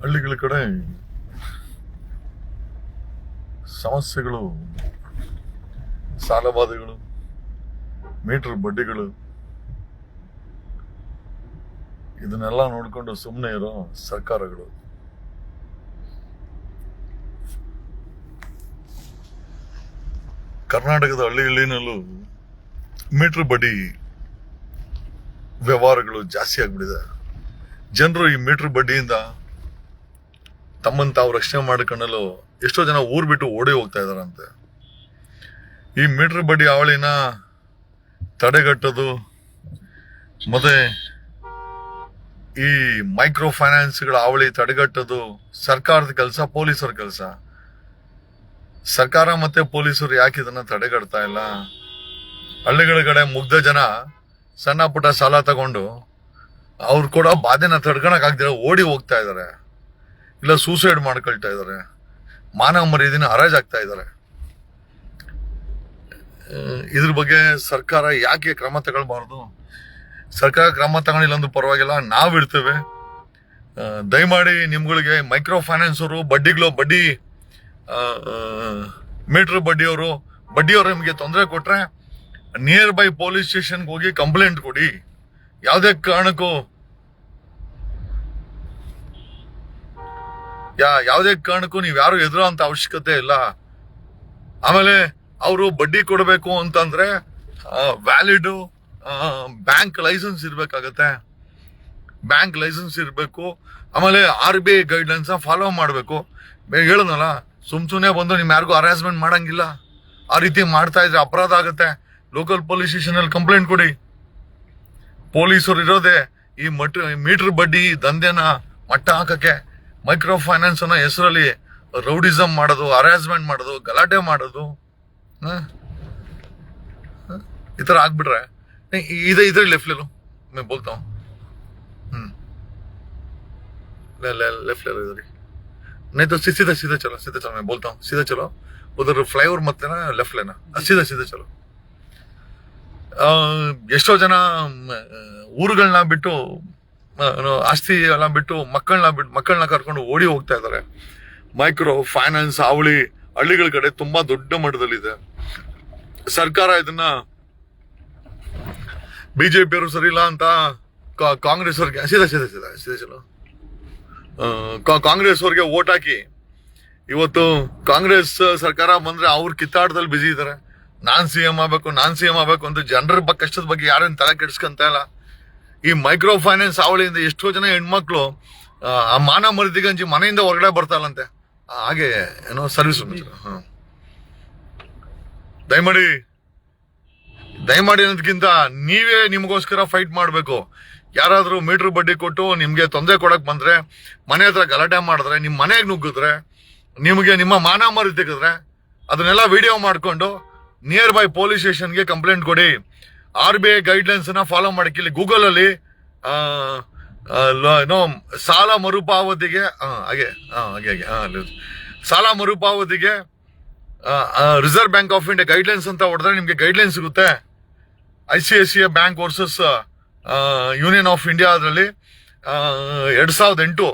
ಹಳ್ಳಿಗಳ ಕಡೆ ಸಮಸ್ಯೆಗಳು, ಸಾಲಬಾಧೆಗಳು, ಮೀಟರ್ ಬಡ್ಡಿಗಳು, ಇದನ್ನೆಲ್ಲ ನೋಡಿಕೊಂಡು ಸುಮ್ಮನೆ ಇರೋ ಸರ್ಕಾರಗಳು. ಕರ್ನಾಟಕದ ಹಳ್ಳಿನಲ್ಲೂ ಮೀಟರ್ ಬಡ್ಡಿ ವ್ಯವಹಾರಗಳು ಜಾಸ್ತಿ ಆಗ್ಬಿಟ್ಟಿದೆ. ಜನರು ಈ ಮೀಟರ್ ಬಡ್ಡಿಯಿಂದ ತಮ್ಮನ್ನು ತಾವು ರಕ್ಷಣೆ ಮಾಡಿಕೊಳ್ಳಲು ಎಷ್ಟೋ ಜನ ಊರ್ ಬಿಟ್ಟು ಓಡಿ ಹೋಗ್ತಾ ಇದಾರಂತೆ. ಈ ಮೀಟರ್ ಬಡ್ಡಿ ಹಾವಳಿನ ತಡೆಗಟ್ಟೋದು ಮತ್ತೆ ಈ ಮೈಕ್ರೋ ಫೈನಾನ್ಸ್ಗಳ ಹಾವಳಿ ತಡೆಗಟ್ಟೋದು ಸರ್ಕಾರದ ಕೆಲಸ, ಪೊಲೀಸರ ಕೆಲಸ. ಸರ್ಕಾರ ಮತ್ತೆ ಪೊಲೀಸರು ಯಾಕೆ ಇದನ್ನ ತಡೆಗಟ್ತಾ ಇಲ್ಲ? ಹಳ್ಳಿಗಳ ಕಡೆ ಮುಗ್ಧ ಜನ ಸಣ್ಣ ಪುಟ್ಟ ಸಾಲ ತಗೊಂಡು ಅವ್ರು ಕೂಡ ಬಾಧೆನ ತಡ್ಕೊಳಕ್ ಆಗ್ದಿರ ಓಡಿ ಹೋಗ್ತಾ ಇದಾರೆ, ಇಲ್ಲ ಸೂಸೈಡ್ ಮಾಡ್ಕೊಳ್ತಾ ಇದಾರೆ, ಮಾನವ ಮರ್ಯಾದೆನ ಹರಾಜಾಗ್ತಾ ಇದಾರೆ. ಇದ್ರ ಬಗ್ಗೆ ಸರ್ಕಾರ ಯಾಕೆ ಕ್ರಮ ತಗೊಳ್ಬಾರ್ದು? ಸರ್ಕಾರ ಕ್ರಮ ತಗೊಂಡಿಲ್ಲ ಅಂದ್ರೂ ಪರವಾಗಿಲ್ಲ, ನಾವಿರ್ತೇವೆ. ದಯಮಾಡಿ ನಿಮ್ಗಳಿಗೆ ಮೈಕ್ರೋ ಫೈನಾನ್ಸ್ ಅವರು ಬಡ್ಡಿ ಮೀಟರ್ ಬಡ್ಡಿಯವರು ನಿಮಗೆ ತೊಂದರೆ ಕೊಟ್ರೆ ನಿಯರ್ ಬೈ ಪೊಲೀಸ್ ಸ್ಟೇಷನ್ಗೆ ಹೋಗಿ ಕಂಪ್ಲೇಂಟ್ ಕೊಡಿ. ಯಾವುದೇ ಕಾರಣಕ್ಕೂ ನೀವು ಯಾರು ಎದುರೋ ಅಂತ ಅವಶ್ಯಕತೆ ಇಲ್ಲ. ಆಮೇಲೆ ಅವರು ಬಡ್ಡಿ ಕೊಡಬೇಕು ಅಂತಂದ್ರೆ ವ್ಯಾಲಿಡ್ ಬ್ಯಾಂಕ್ ಲೈಸೆನ್ಸ್ ಇರ್ಬೇಕಾಗತ್ತೆ. ಬ್ಯಾಂಕ್ ಲೈಸೆನ್ಸ್ ಇರಬೇಕು. ಆಮೇಲೆ RBI ಗೈಡ್ಲೈನ್ಸ್ ಫಾಲೋ ಮಾಡಬೇಕು. ಹೇಳೋನಲ್ಲ, ಸುಮ್ನೆ ಬಂದು ನಿಮ್ ಯಾರಿಗೂ ಹರಾಸ್ಮೆಂಟ್ ಮಾಡಂಗಿಲ್ಲ. ಆ ರೀತಿ ಮಾಡ್ತಾ ಇದ್ರೆ ಅಪರಾಧ ಆಗತ್ತೆ. ಲೋಕಲ್ ಪೊಲೀಸ್ ಸ್ಟೇಷನ್ ಅಲ್ಲಿ ಕಂಪ್ಲೇಂಟ್ ಕೊಡಿ. ಪೊಲೀಸರು ಇರೋದೇ ಈ ಮೀಟರ್ ಬಡ್ಡಿ ದಂಧೆನ ಮಟ್ಟ ಹಾಕಕ್ಕೆ. ಮೈಕ್ರೋ ಫೈನಾನ್ಸ್ ಅನ್ನೋ ಹೆಸರಲ್ಲಿ ರೌಡಿಸಮ್ ಮಾಡೋದು, ಹರಾಸ್ಮೆಂಟ್ ಮಾಡೋದು, ಗಲಾಟೆ ಮಾಡೋದು, ಈ ತರ ಆಗ್ಬಿಟ್ರೆ इधर लेफ्ट ले लो, मैं बोलता हूँ. लेफ्ट ले लो इधर ही, नहीं तो सीधा चलो, मैं बोलता हूँ, सीधा चलो. उधर फ्लाईओवर मत लेना, लेफ्ट लेना, सीधा चलो. ಎಷ್ಟೋ ಜನ ಊರುಗಳನ್ನ ಬಿಟ್ಟು, ಆಸ್ತಿ ಎಲ್ಲ ಬಿಟ್ಟು ಮಕ್ಕಳನ್ನ ಕರ್ಕೊಂಡು ಓಡಿ ಹೋಗ್ತಾ ಇದ್ದಾರೆ. ಮೈಕ್ರೋ ಫೈನಾನ್ಸ್ ಹಾವಳಿ ಹಳ್ಳಿಗಳ ಕಡೆ ತುಂಬಾ ದೊಡ್ಡ ಮಟ್ಟದಲ್ಲಿದೆ. ಸರ್ಕಾರ ಇದನ್ನ ಬಿಜೆಪಿಯವರು ಸರಿ ಇಲ್ಲ ಅಂತ ಕಾಂಗ್ರೆಸ್ ಅವ್ರಿಗೆ ಸೀದಾ ಚಲೋ ಕಾಂಗ್ರೆಸ್ ಅವ್ರಿಗೆ ವೋಟ್ ಹಾಕಿ ಇವತ್ತು ಕಾಂಗ್ರೆಸ್ ಸರ್ಕಾರ ಬಂದ್ರೆ ಅವ್ರ ಕಿತ್ತಾಟದಲ್ಲಿ ಬಿಸಿ ಇದ್ದಾರೆ. ನಾನ್ ಸಿಎಂ ಆಗ್ಬೇಕು ಅಂತ ಜನರ ಕಷ್ಟದ ಬಗ್ಗೆ ಯಾರೇನು ತಲೆ ಕೆಡಿಸ್ಕೊಂತ ಇಲ್ಲ. ಈ ಮೈಕ್ರೋ ಫೈನಾನ್ಸ್ ಹಾವಳಿಯಿಂದ ಎಷ್ಟೋ ಜನ ಹೆಣ್ಮಕ್ಳು ಆ ಮಾನ ಮರ್ದಿಗಂಜಿ ಮನೆಯಿಂದ ಹೊರಗಡೆ ಬರ್ತಾರಂತೆ. ಹಾಗೆ ಏನೋ ಸರ್ವಿಸ್ ದಯಮಾಡಿ ಅನ್ನೋದಕ್ಕಿಂತ ನೀವೇ ನಿಮಗೋಸ್ಕರ ಫೈಟ್ ಮಾಡ್ಬೇಕು. ಯಾರಾದ್ರೂ ಮೀಟರ್ ಬಡ್ಡಿ ಕೊಟ್ಟು ನಿಮ್ಗೆ ತೊಂದರೆ ಕೊಡಕ್ ಬಂದ್ರೆ, ಮನೆ ಹತ್ರ ಗಲಾಟೆ ಮಾಡಿದ್ರೆ, ನಿಮ್ ಮನೆಗೆ ನುಗ್ಗಿದ್ರೆ, ನಿಮಗೆ ನಿಮ್ಮ ಮಾನ ಮರ್ಯಾದೆ ತೆಗೆದ್ರೆ ಅದನ್ನೆಲ್ಲ ವಿಡಿಯೋ ಮಾಡ್ಕೊಂಡು ನಿಯರ್ ಬೈ ಪೊಲೀಸ್ ಸ್ಟೇಷನ್ಗೆ ಕಂಪ್ಲೇಂಟ್ ಕೊಡಿ. RBI ಗೈಡ್ಲೈನ್ಸ್ ನ ಫಾಲೋ ಮಾಡಕ್ಕೆ ಇಲ್ಲಿ ಗೂಗಲ್ ಅಲ್ಲಿ ಸಾಲ ಮರುಪಾವತಿಗೆ ಸಾಲ ಮರುಪಾವತಿಗೆ reserve bank of India guidelines ಅಂತ ಹೊಡೆದ್ರೆ ನಿಮ್ಗೆ ಗೈಡ್ಲೈನ್ ಸಿಗುತ್ತೆ. ICICI bank versus union of India ಅದರಲ್ಲಿ 2008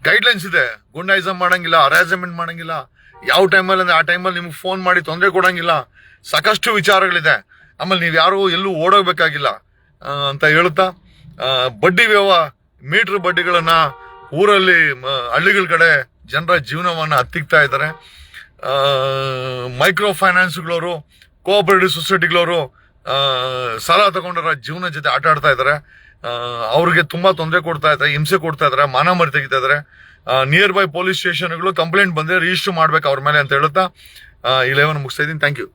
ಗೈಡ್ಲೈನ್ಸ್ ಇದೆ. ಗುಂಡಾಯಿಸಮ್ ಮಾಡಂಗಿಲ್ಲ, ಹರಾಸ್ಮೆಂಟ್ ಮಾಡಂಗಿಲ್ಲ, ಯಾವ ಟೈಮಲ್ಲಿ ಅಂದ್ರೆ ಆ ಟೈಮಲ್ಲಿ ನಿಮ್ಗೆ ಫೋನ್ ಮಾಡಿ ತೊಂದರೆ ಕೊಡಂಗಿಲ್ಲ. ಸಾಕಷ್ಟು ವಿಚಾರಗಳಿದೆ. ಆಮೇಲೆ ನೀವು ಯಾರು ಎಲ್ಲೂ ಓಡೋಗ್ಬೇಕಾಗಿಲ್ಲ ಅಂತ ಹೇಳುತ್ತಾ, ಮೀಟರ್ ಬಡ್ಡಿಗಳನ್ನ ಊರಲ್ಲಿ ಹಳ್ಳಿಗಳ ಕಡೆ ಜನರ ಜೀವನವನ್ನ ಹತ್ತಿಕ್ತಾ ಇದ್ದಾರೆ. ಮೈಕ್ರೋ ಫೈನಾನ್ಸ್ಗಳವರು, ಕೋಆಪರೇಟಿವ್ ಸೊಸೈಟಿಗಳವರು ಸಾಲ ತಗೊಂಡರ ಜೀವನ ಜೊತೆ ಆಟ ಆಡ್ತಾ ಇದ್ದಾರೆ. ಅವ್ರಿಗೆ ತುಂಬಾ ತೊಂದರೆ ಕೊಡ್ತಾ ಇದ್ದಾರೆ, ಹಿಂಸೆ ಕೊಡ್ತಾ ಇದ್ದಾರೆ, ಮಾನ ಮರ್ಯಾದೆ ತೆಗಿತಾ ಇದ್ದಾರೆ. ನಿಯರ್ ಬೈ ಪೊಲೀಸ್ ಸ್ಟೇಷನ್ಗಳು ಕಂಪ್ಲೇಂಟ್ ಬಂದ್ರೆ ರಿಜಿಸ್ಟರ್ ಮಾಡ್ಬೇಕು ಅವ್ರ ಮೇಲೆ ಅಂತ ಹೇಳುತ್ತಾ ಈ ಲೈವ್ ಮುಗಿಸ್ತಾ ಇದ್ದೀನಿ. Thank you.